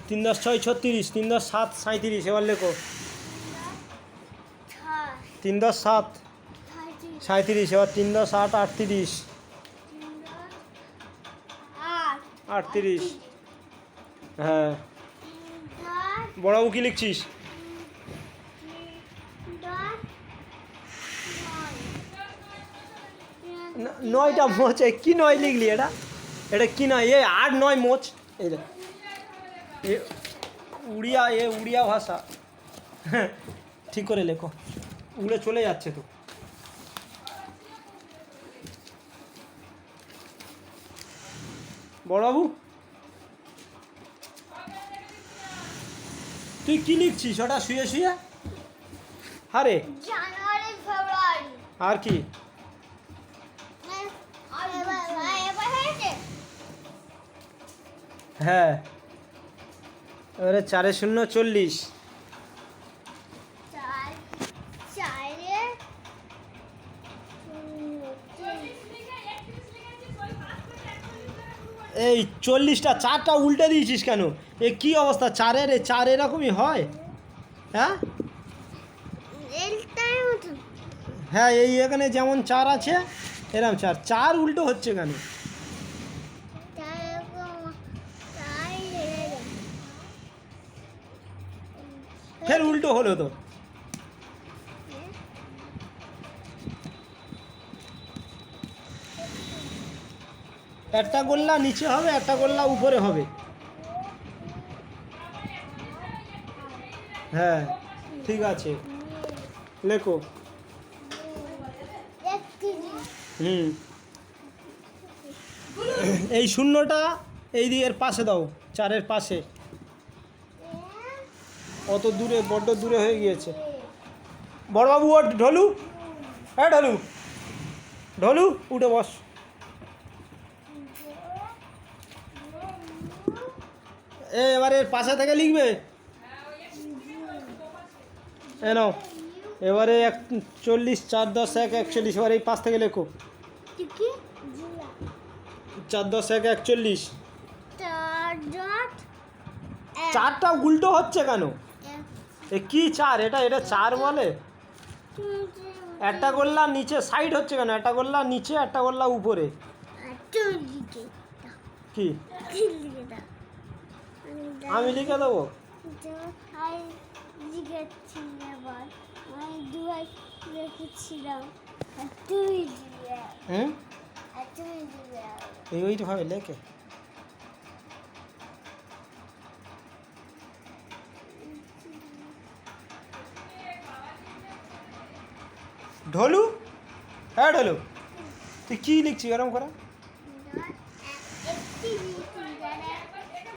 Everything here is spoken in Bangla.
3 × 6 = 36, 3 × 7 = 37। এবার লেখো 3 × 7 = 37। এবার 3 × 8 = 38। 38। হ্যাঁ, বড়বাবু কী লিখছিস? 9টা মোচ। কি 9 লিখলি? এটা কি নয়? 8 9 মোচ। এই দেখ, উড়িয়া ভাষা। হ্যাঁ, ঠিক করে লেখো, উড়ে চলে যাচ্ছে তো। বড়বাবু তুই কি লিখছিস ওটা শুয়ে শুয়ে? আরে জানুয়ারি ফেব্রুয়ারি আর কি? হ্যাঁ, এবারে 4 × 0 = 40। এই 40টা 4টা উল্টে দিয়েছিস কেন? এ কি অবস্থা? 4-এর 4 এরকমই হয়? হ্যাঁ হ্যাঁ, এই এখানে যেমন 4 আছে এরকম 4 উল্টো হচ্ছে কেন? ফের উল্টো হলো তো। একটা গোল্লা নিচে হবে, একটা গোল্লা উপরে হবে। হ্যাঁ, ঠিক আছে, লেখো। এই শূন্যটা এই দিকের পাশে দাও, 4-এর পাশে। অত দূরে, বড্ড দূরে হয়ে গিয়েছে। বড়বাবু ও ঢোলু, হ্যাঁ ঢোলু, ঢোলু উঠে বস। এবারে পাশে থেকে লিখবে। নাও, এবারে 40 4 10 1 41। এবার এই পাশ থেকে লেখো 4 10 1 41। 4টা উল্টো হচ্ছে কেন? এ কি 4? এটা 4 বলে? একটা গোল্লা নিচে সাইড হচ্ছে কেন? একটা গোল্লা নিচে, একটা গোল্লা উপরে। কি আমি লিখে দেবো? হুম, এইভাবে লেখে। ঢোলু, হ্যাঁ ঢোলু, তুই কি লিখছিস এরকম করে?